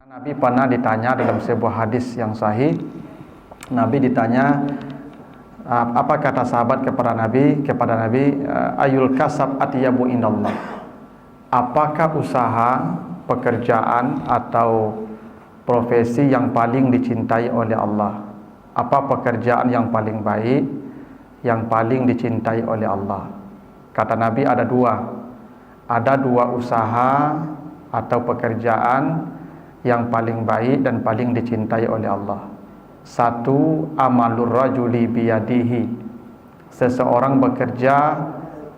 Nabi pernah ditanya dalam sebuah hadis yang sahih. Nabi ditanya, apa kata sahabat kepada Nabi, ayul kasab atyabu indallah. Apakah usaha, pekerjaan atau profesi yang paling dicintai oleh Allah? Apa pekerjaan yang paling baik, yang paling dicintai oleh Allah? Kata Nabi ada dua. Ada dua usaha atau pekerjaan yang paling baik dan paling dicintai oleh Allah. Satu, amalur rajuli biyadihi. Seseorang bekerja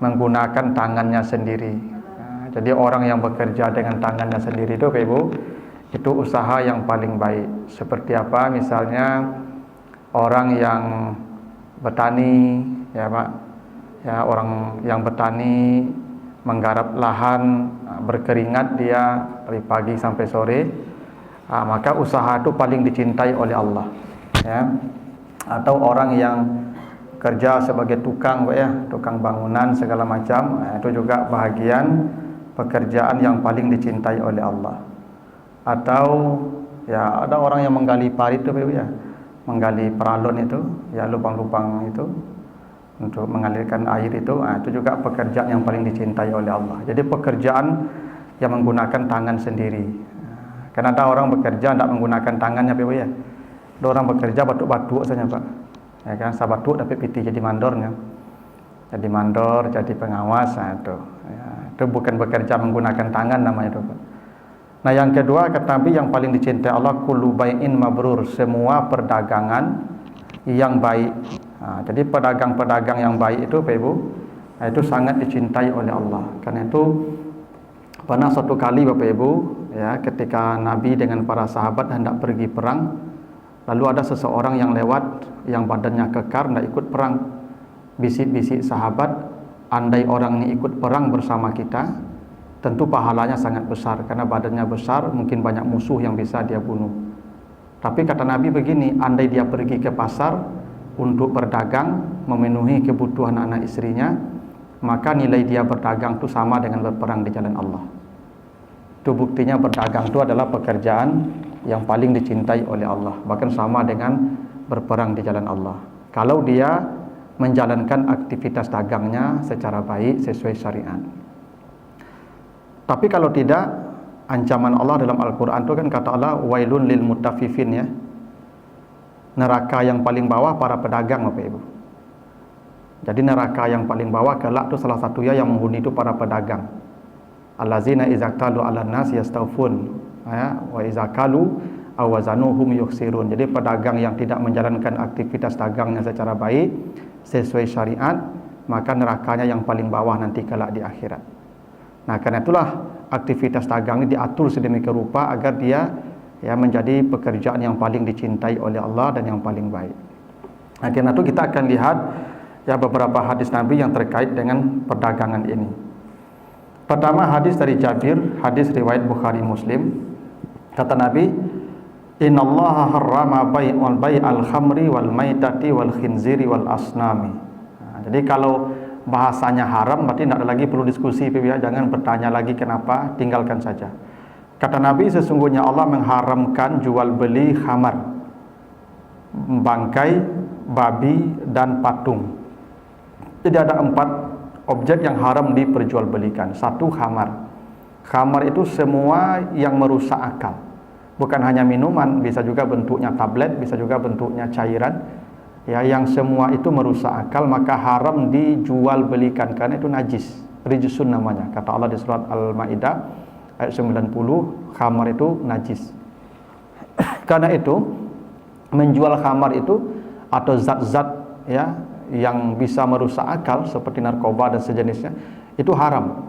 menggunakan tangannya sendiri. Jadi orang yang bekerja dengan tangannya sendiri itu, Bapak Ibu, itu usaha yang paling baik. Seperti apa? Misalnya orang yang bertani, ya Pak, ya orang yang bertani menggarap lahan, berkeringat dia dari pagi sampai sore, maka usaha itu paling dicintai oleh Allah, ya. Atau orang yang kerja sebagai tukang, Pak, ya, tukang bangunan segala macam, itu juga bahagian pekerjaan yang paling dicintai oleh Allah. Atau ya ada orang yang menggali parit itu, Pak, ya, menggali peralon itu, ya, lubang-lubang itu untuk mengalirkan air itu juga pekerjaan yang paling dicintai oleh Allah. Jadi pekerjaan yang menggunakan tangan sendiri. Karena ada orang bekerja tidak menggunakan tangannya, Pak, ya. Ada orang bekerja batuk-batuk saja, Pak. Ya kan, sabatuk dapat piti jadi mandornya. Jadi mandor, jadi pengawas, itu. Ya, itu bukan bekerja menggunakan tangan namanya itu, Pak. Nah, yang kedua kata Nabi yang paling dicintai Allah, kullu bai'in mabrur, semua perdagangan yang baik. Jadi pedagang-pedagang yang baik itu, Pak Ibu, itu sangat dicintai oleh Allah. Karena itu pernah suatu kali, Bapak Ibu, ya, ketika Nabi dengan para sahabat hendak pergi perang, lalu ada seseorang yang lewat yang badannya kekar, tidak ikut perang. Bisik-bisik sahabat, andai orang ini ikut perang bersama kita, tentu pahalanya sangat besar, karena badannya besar, mungkin banyak musuh yang bisa dia bunuh. Tapi kata Nabi begini, andai dia pergi ke pasar untuk berdagang, memenuhi kebutuhan anak istrinya, maka nilai dia berdagang itu sama dengan berperang di jalan Allah. Itu buktinya berdagang itu adalah pekerjaan yang paling dicintai oleh Allah, bahkan sama dengan berperang di jalan Allah, kalau dia menjalankan aktivitas dagangnya secara baik sesuai syariat. Tapi kalau tidak, ancaman Allah dalam Al-Quran itu kan kata Allah, wailun lil mutaffifin, ya, neraka yang paling bawah para pedagang, Bapak Ibu. Jadi neraka yang paling bawah kelak itu salah satunya yang menghuni itu para pedagang. Allazina idza qalu 'alan nas yastawfun, ya, wa idza qalu aw wazanuhum yukhsirun. Jadi pedagang yang tidak menjalankan aktivitas dagangnya secara baik sesuai syariat, maka nerakanya yang paling bawah nanti kelak di akhirat. Nah, karena itulah aktivitas dagang ini diatur sedemikian rupa agar dia, ya, menjadi pekerjaan yang paling dicintai oleh Allah dan yang paling baik. Nah, karena itu kita akan lihat, ya, beberapa hadis Nabi yang terkait dengan perdagangan ini. Pertama, hadis dari Jabir, hadis riwayat Bukhari Muslim. Kata Nabi, innallaha harrama bai'al khamri wal maitati wal khinziri wal asnami. Nah, jadi kalau bahasanya haram berarti tidak ada lagi perlu diskusi, jangan bertanya lagi kenapa, tinggalkan saja. Kata Nabi, sesungguhnya Allah mengharamkan jual beli khamar, bangkai, babi, dan patung. Jadi ada 4 objek yang haram diperjualbelikan. Satu, khamar. Khamar itu semua yang merusak akal. Bukan hanya minuman, bisa juga bentuknya tablet, bisa juga bentuknya cairan. Ya, yang semua itu merusak akal, maka haram dijual belikan karena itu najis. Rijsun namanya. Kata Allah di surat Al-Maidah ayat 90, khamar itu najis. Karena itu menjual khamar itu atau zat-zat, ya, yang bisa merusak akal seperti narkoba dan sejenisnya itu haram.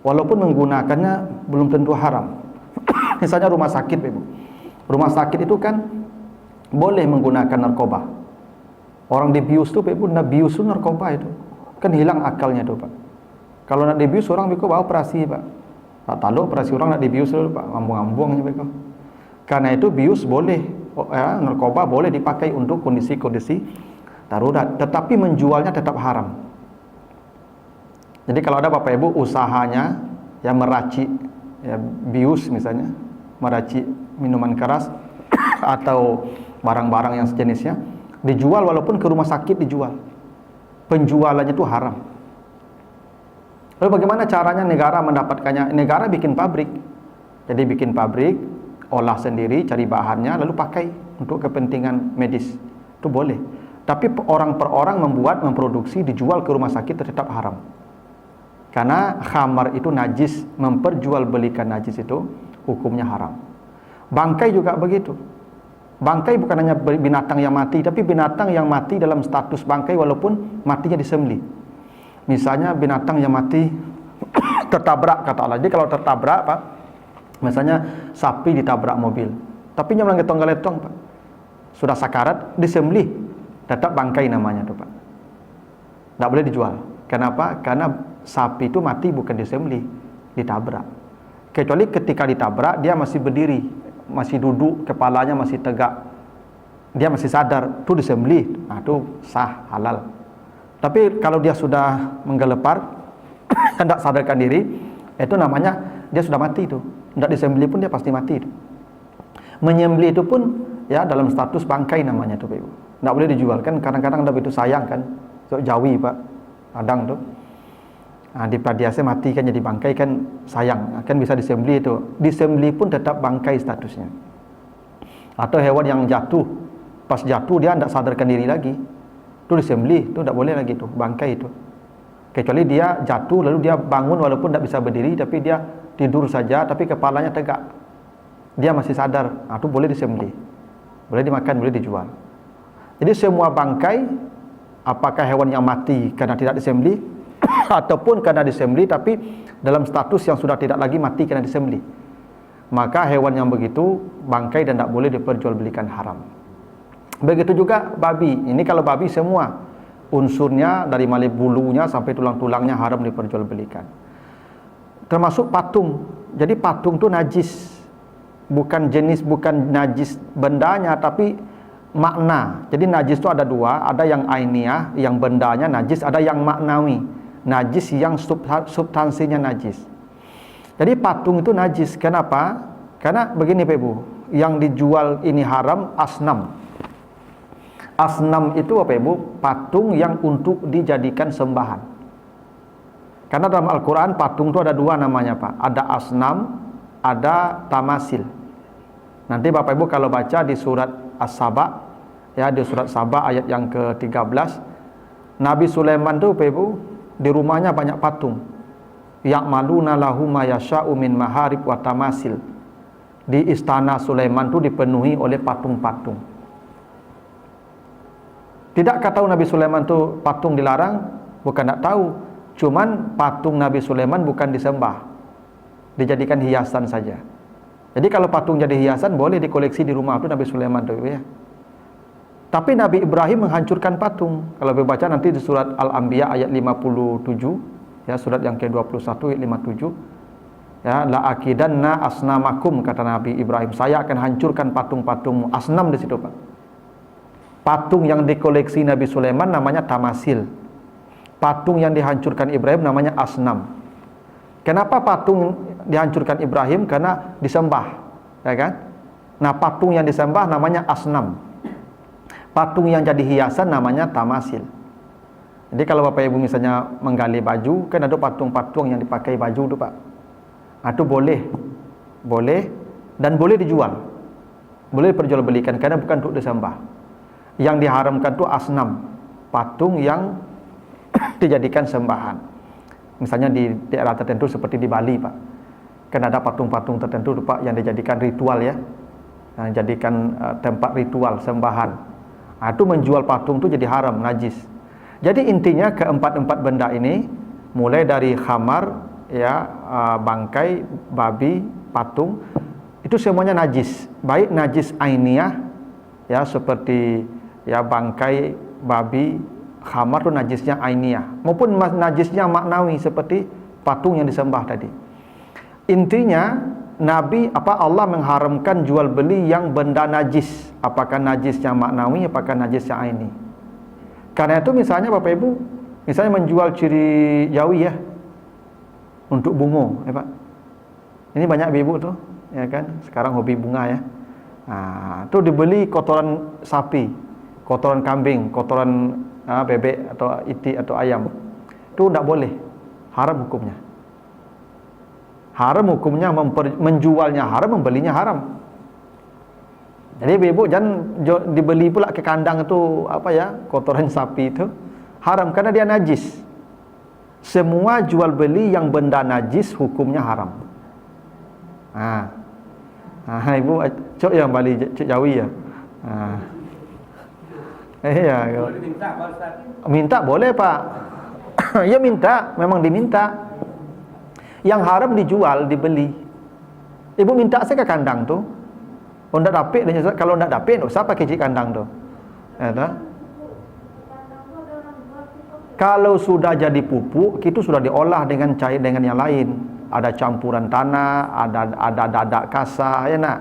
Walaupun menggunakannya belum tentu haram. Misalnya rumah sakit, Ibu. Rumah sakit itu kan boleh menggunakan narkoba. Orang dibius itu, Ibu, bius itu narkoba itu. Kan hilang akalnya itu, Pak. Kalau nak dibius orang beko bawa operasi, Pak. Tak tahu operasi orang nak dibius itu, Pak, ngambung-ngambungnya beko. Karena itu bius boleh, ya, narkoba boleh dipakai untuk kondisi-kondisi darurat, tetapi menjualnya tetap haram. Jadi kalau ada Bapak Ibu usahanya yang meracik, ya, bius misalnya, meracik minuman keras atau barang-barang yang sejenisnya dijual, walaupun ke rumah sakit dijual. Penjualannya itu haram. Lalu bagaimana caranya negara mendapatkannya? Negara bikin pabrik. Jadi bikin pabrik, olah sendiri, cari bahannya, lalu pakai untuk kepentingan medis. Itu boleh. Tapi orang per orang memproduksi, dijual ke rumah sakit tetap haram. Karena khamar itu najis, memperjualbelikan najis itu hukumnya haram. Bangkai juga begitu. Bangkai bukan hanya binatang yang mati, tapi binatang yang mati dalam status bangkai walaupun matinya disembelih. Misalnya binatang yang mati tertabrak, kata Allah. Jadi kalau tertabrak, Pak, misalnya sapi ditabrak mobil, tapi nyamlang getong-galetong, Pak, sudah sakarat, disembelih, tetap bangkai namanya tuh, Pak. Tidak boleh dijual. Kenapa? Karena sapi itu mati bukan disembelih, ditabrak. Kecuali ketika ditabrak dia masih berdiri, masih duduk, kepalanya masih tegak, dia masih sadar, itu disembelih, nah itu sah, halal. Tapi kalau dia sudah menggelepar, tidak sadarkan diri, itu namanya dia sudah mati itu. Tidak disembelih pun dia pasti mati itu. Menyembelih itu pun ya dalam status bangkai namanya itu, Ibu. Tidak boleh dijual kan, kadang-kadang ada itu sayang kan, so, Jawi, Pak, kadang tuh. Nah, di Pradiase mati kan jadi bangkai kan sayang, kan bisa disembelih itu. Disembelih pun tetap bangkai statusnya. Atau hewan yang jatuh, pas jatuh dia tidak sadarkan diri lagi, itu disembelih, itu tidak boleh lagi tuh, bangkai itu. Kecuali dia jatuh lalu dia bangun walaupun tidak bisa berdiri, tapi dia tidur saja, tapi kepalanya tegak, dia masih sadar, nah, itu boleh disembelih, boleh dimakan, boleh dijual. Jadi semua bangkai, apakah hewan yang mati karena tidak disembelih ataupun karena disembelih tapi dalam status yang sudah tidak lagi mati karena disembelih, maka hewan yang begitu bangkai dan tidak boleh diperjualbelikan, haram. Begitu juga babi. Ini kalau babi semua unsurnya dari mulai bulunya sampai tulang-tulangnya haram diperjualbelikan. Termasuk patung. Jadi patung itu najis. Bukan jenis, bukan najis bendanya, tapi makna. Jadi najis itu ada dua, ada yang ainiyah, yang bendanya najis, ada yang maknawi, najis yang substansinya najis. Jadi patung itu najis. Kenapa? Karena begini, Pak Ibu, yang dijual ini haram asnam. Asnam itu apa, Ibu? Patung yang untuk dijadikan sembahan. Karena dalam Al-Quran patung itu ada dua namanya, Pak. Ada asnam, ada tamasil. Nanti Bapak Ibu kalau baca di surat As-Saba, ya, di surat Saba ayat yang ke-13, Nabi Sulaiman tuh, Bapak Ibu, di rumahnya banyak patung. Ya'maluna lahu ma yasha'u min maharib wa tamasil. Di istana Sulaiman tuh dipenuhi oleh patung-patung. Tidakkah tahu Nabi Sulaiman tuh patung dilarang? Bukan tak tahu. Cuman patung Nabi Sulaiman bukan disembah, dijadikan hiasan saja. Jadi kalau patung jadi hiasan boleh dikoleksi di rumah itu Nabi Sulaiman tuh, ya. Tapi Nabi Ibrahim menghancurkan patung. Kalau baca nanti di surat Al-Anbiya ayat 57, ya, surat yang ke-21 ayat 57. Ya, la akidanna asnamakum, kata Nabi Ibrahim, saya akan hancurkan patung-patungmu. Asnam di situ, Pak. Patung yang dikoleksi Nabi Sulaiman namanya tamasil. Patung yang dihancurkan Ibrahim namanya asnam. Kenapa patung dihancurkan Ibrahim? Karena disembah, ya kan? Nah, patung yang disembah namanya asnam. Patung yang jadi hiasan namanya tamasil. Jadi kalau Bapak Ibu misalnya menggali baju, kan ada patung-patung yang dipakai baju itu, Pak. Nah, itu boleh. Boleh dan boleh dijual. Boleh diperjualbelikan karena bukan untuk disembah. Yang diharamkan itu asnam, patung yang dijadikan sembahan. Misalnya di daerah tertentu seperti di Bali, Pak, kan ada patung-patung tertentu, Pak, yang dijadikan ritual, ya, yang dijadikan tempat ritual sembahan. Nah, itu menjual patung itu jadi haram, najis. Jadi intinya keempat-empat benda ini, mulai dari khamar, ya, bangkai, babi, patung, itu semuanya najis. Baik najis ainiyah, ya, seperti ya bangkai, babi, khamar itu najisnya ainiyah, maupun najisnya maknawi seperti patung yang disembah tadi. Intinya Allah mengharamkan jual beli yang benda najis, apakah najisnya maknawi, apakah najisnya aini. Karena itu misalnya Bapak Ibu, misalnya menjual ciri Jawi, ya, untuk bunga, ya, Pak. Ini banyak ibu tuh, ya kan, sekarang hobi bunga, ya. Itu dibeli kotoran sapi, kotoran kambing, kotoran bebek atau itik atau ayam. Itu tidak boleh. Haram hukumnya. Haram hukumnya, menjualnya haram, membelinya haram. Jadi ibu jangan dibeli pula ke kandang itu kotoran sapi itu. Haram karena dia najis. Semua jual beli yang benda najis hukumnya haram. Ibu cok yang Bali, cok Jawi ya. Ya. Minta boleh Pak. Ya minta, memang diminta. Yang haram dijual, dibeli. Ibu minta saya ke kandang tuh. Oh, enggak dapet, kalau enggak dapet enggak usah pakai cik kandang tuh. Ya, tak? Kalau sudah jadi pupuk, itu sudah diolah dengan cair dengan yang lain. Ada campuran tanah, ada dadak kasar, ya nak.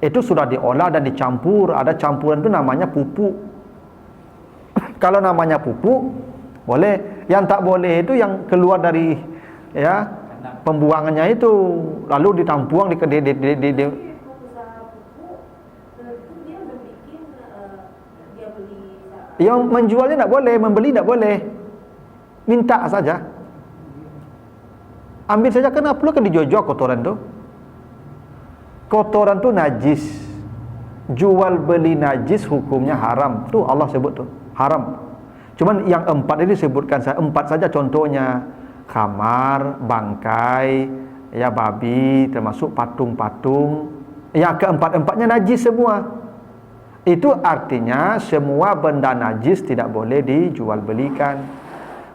Itu sudah diolah dan dicampur. Ada campuran itu namanya pupuk. Kalau namanya pupuk, boleh. Yang tak boleh itu yang keluar dari pembuangannya itu, lalu ditampuang yang menjualnya tidak boleh, membeli tidak boleh. Minta saja. Ambil saja, kenapa perlu kan dijojok kotoran tu? Kotoran tu najis. Jual beli najis hukumnya haram. Tu Allah sebut tu, haram. Cuman yang 4 ini disebutkan saya 4 saja contohnya. Kamar, bangkai, babi, termasuk patung-patung. Yang keempat-empatnya najis semua. Itu artinya semua benda najis tidak boleh dijual belikan.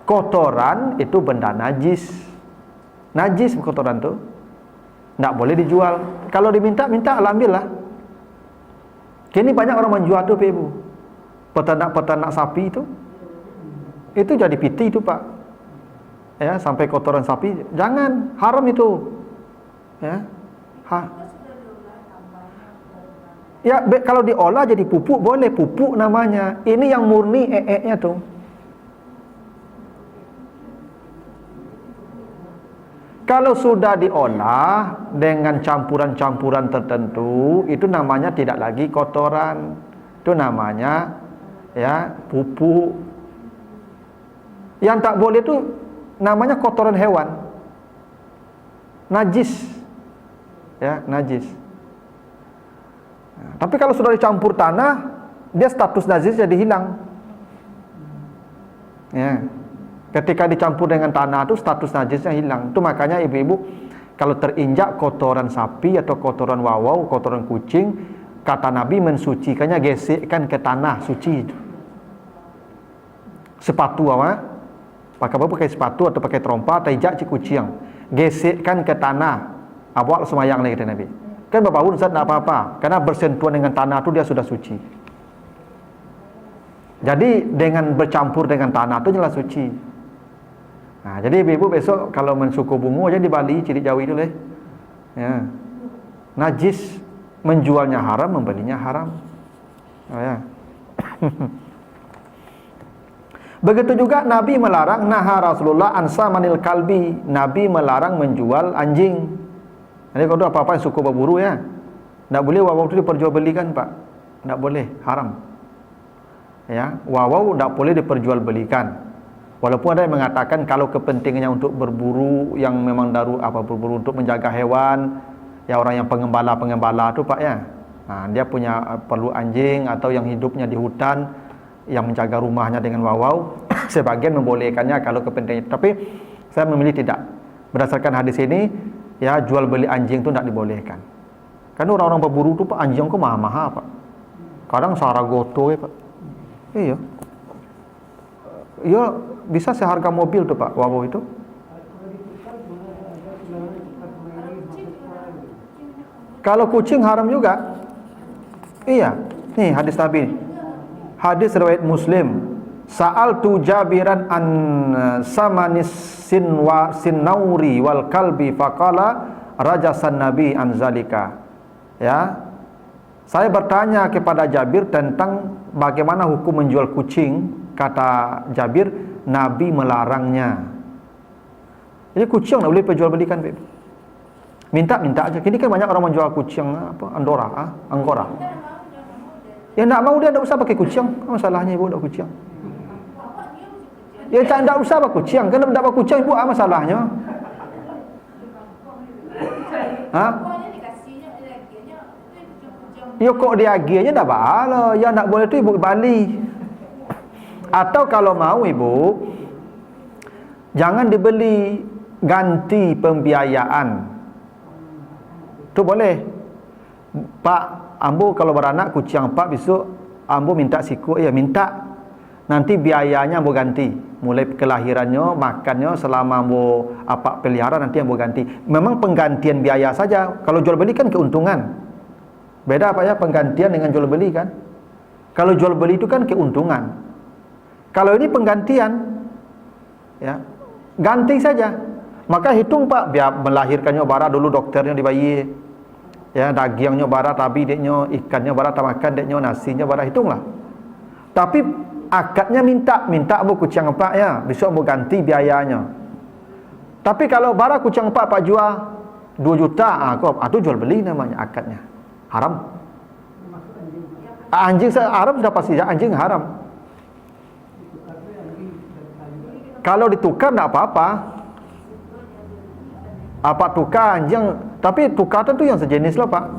Kotoran itu benda najis. Najis kotoran tu tidak boleh dijual. Kalau diminta, ambillah. Kini banyak orang menjual tu Ibu. Peternak sapi itu jadi piti itu Pak. Ya, sampai kotoran sapi jangan, haram itu. Ya. Ya, kalau diolah jadi pupuk boleh, pupuk namanya. Ini yang murni nya tuh. Kalau sudah diolah dengan campuran-campuran tertentu, itu namanya tidak lagi kotoran. Itu namanya pupuk. Yang tak boleh itu namanya kotoran hewan. Najis. Ya, najis. Tapi kalau sudah dicampur tanah, dia status najis jadi hilang. Ya. Ketika dicampur dengan tanah itu status najisnya hilang. Itu makanya ibu-ibu kalau terinjak kotoran sapi atau kotoran wawau, kotoran kucing, kata Nabi mensucikannya gesekkan ke tanah suci. Sepatu pakai sepatu atau pakai trompa atau injak cik kucing, gesekkan ke tanah. Awak semayang lagi kata Nabi. Kan berbau Ustaz tak apa-apa, karena bersentuhan dengan tanah itu dia sudah suci. Jadi dengan bercampur dengan tanah itu jelas suci. Jadi ibu besok kalau mensuku bungu aja di Bali, ciri Jawi itu leh. Ya. Najis, menjualnya haram, membelinya haram. Ya. Begitu juga Nabi melarang, Rasulullah an samanil kalbi. Nabi melarang menjual anjing. Jadi kalau apa-apa yang suku berburu ya, tidak boleh wawau itu diperjualbelikan Pak. Tidak boleh, haram. Ya, wawau tidak boleh diperjualbelikan. Walaupun ada yang mengatakan kalau kepentingannya untuk berburu yang memang berburu untuk menjaga hewan, ya orang yang pengembala itu Pak ya. Dia punya perlu anjing atau yang hidupnya di hutan yang menjaga rumahnya dengan wawau, sebagian membolehkannya kalau kepentingannya. Tapi saya memilih tidak. Berdasarkan hadis ini, ya jual beli anjing itu tidak dibolehkan. Karena orang-orang berburu itu Pak, anjing kok mahal-mahal Pak. Kadang saragoto ya Pak. Iya. Iya, bisa seharga mobil tuh Pak, wawau itu. Kalau kucing haram juga. Iya. Nih hadis Nabi. Hadis riwayat Muslim. Sa'altu Jabiran an samanis sinnauri wal kalbi faqala rajasan Nabi an zalika. Ya. Saya bertanya kepada Jabir tentang bagaimana hukum menjual kucing. Kata Jabir, Nabi melarangnya. Jadi kucing tak boleh perjualbelikan. Minta aja. Kini kan banyak orang menjual kucing apa Angora. Ya nak mau dia tak usah pakai kucing. Masalahnya ibu tak kucing. Ya tak usah pakai kucing. Kalau tak pakai kucing ibu apa masalahnya? Ha? Ya kok dia aginya dah bahala. Ya nak boleh tu ibu bali. Atau kalau mau ibu, jangan dibeli, ganti pembiayaan. Tu boleh. Pak, ambo kalau beranak kucing pak besok ambo minta siku, ya minta. Nanti biayanya ambo ganti. Mulai kelahirannya, makannya selama ambo apa pelihara nanti ambo ganti. Memang penggantian biaya saja. Kalau jual beli kan keuntungan. Beda apa ya penggantian dengan jual beli kan? Kalau jual beli itu kan keuntungan. Kalau ini penggantian, ya ganti saja. Maka hitung pak, biar melahirkannya bara dulu dokternya di bayi, ya dagingnya bara, tabi deknya, ikannya bara, makan deknya, nasinya bara, hitunglah. Tapi akadnya minta bu kucing pak ya, besok bu ganti biayanya. Tapi kalau bara kucing pak jual 2 juta, itu jual beli namanya akadnya, haram. Anjing haram sudah pasti, anjing haram. Kalau ditukar tak apa-apa. Apa tukar anjing, tapi tukar tu yang sejenis lah pak.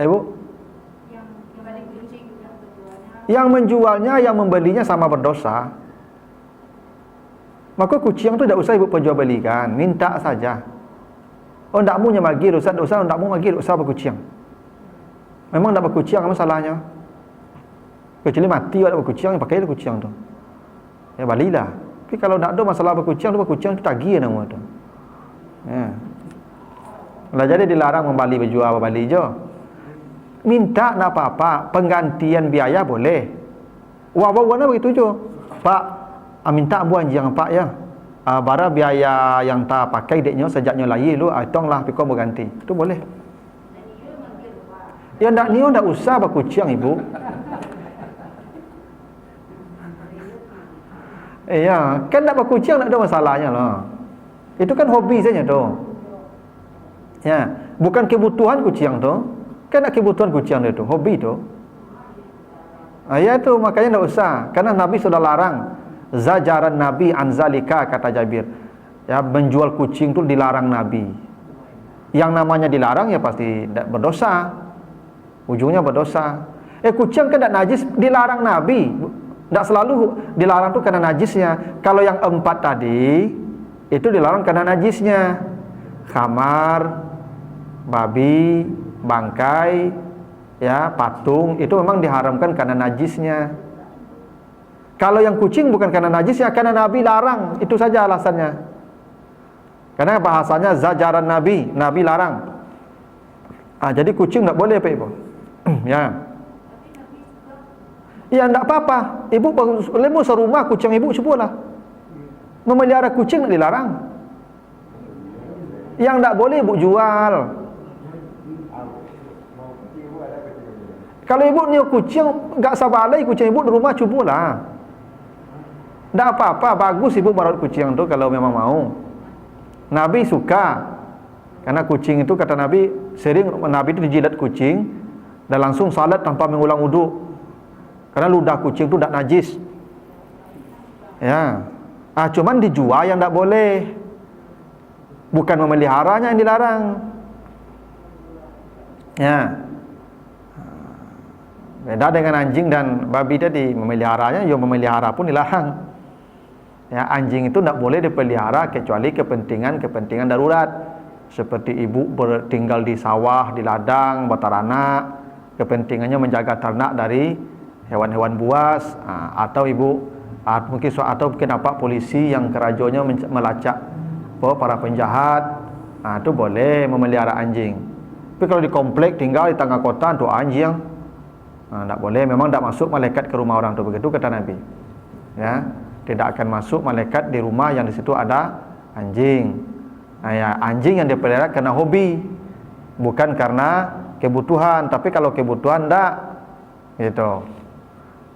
Bu? Yang menjualnya, yang membelinya sama berdosa. Maka kucing tu tak usah ibu penjual belikan, minta saja. Oh tak mau bagi dosa, tak mau bagi dosa berkucing. Memang tak berkucing apa salahnya? Kecuali mati ada berkucing, pakai kucing tu. Ya balilah. Tapi kalau tak ada masalah berkucing tu tagih nama tu. Ya. Lah jadi dilarang membali berjual bali je. Minta nak apa-apa, penggantian biaya boleh. Wah begitu je. Pak, minta bu anjing pak ya. Bara biaya yang tak pakai deknya sejaknya lahir lu, tonglah piko berganti. Itu boleh. Ya ndak ni ndak usah berkucing ibu. Ya, kan nak berkucing tak ada masalahnya lah. Itu kan hobi saja tu. Ya, bukan kebutuhan kucing tu. Kan nak kebutuhan kucing dia tu, hobi tu. Ya tu makanya tak usah. Karena Nabi sudah larang. Zajaran Nabi anzalika kata Jabir. Ya, menjual kucing tu dilarang Nabi. Yang namanya dilarang ya pasti berdosa. Ujungnya berdosa. Kucing kan tak najis, dilarang Nabi. Tak selalu dilarang tu karena najisnya. Kalau yang 4 tadi itu dilarang karena najisnya. Khamar, babi, bangkai, ya, patung itu memang diharamkan karena najisnya. Kalau yang kucing bukan karena najisnya, karena Nabi larang, itu saja alasannya. Karena bahasanya zajaran Nabi, Nabi larang. Jadi kucing tak boleh apa ibu? Ya. Ya tak apa-apa. Ibu lemu serumah kucing ibu cubalah. Memelihara kucing tak dilarang. Yang tak boleh ibu jual. Kalau ibu ni kucing enggak sabalai kucing ibu di rumah cubalah. Tak apa-apa, bagus ibu merawat kucing tu kalau memang mau. Nabi suka. Karena kucing itu kata Nabi, sering Nabi itu dijilat kucing dan langsung salat tanpa mengulang wudu. Karena ludah kucing itu tak najis. Ya. Cuman dijual yang tak boleh. Bukan memeliharanya yang dilarang. Ya. Beda dengan anjing dan babi tadi, memeliharanya, ya memelihara pun dilarang. Ya, anjing itu tak boleh dipelihara kecuali kepentingan darurat. Seperti ibu tinggal di sawah, di ladang, berteranak, kepentingannya menjaga ternak dari hewan-hewan buas, atau ibu mungkin apa polisi yang kerajonya melacak para penjahat, itu boleh memelihara anjing. Tapi kalau di komplek tinggal di tengah kota untuk anjing, tak boleh. Memang tak masuk malaikat ke rumah orang tu, begitu kata Nabi. Ya, tidak akan masuk malaikat di rumah yang di situ ada anjing. Ya, anjing yang dipelihara karena hobi, bukan karena kebutuhan. Tapi kalau kebutuhan tak, gitu.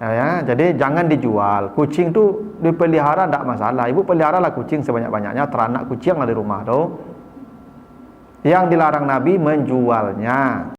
Ya, jadi jangan dijual. Kucing tu dipelihara tak masalah. Ibu peliharalah kucing sebanyak-banyaknya, teranak kucing lah di rumah tu. Yang dilarang Nabi menjualnya.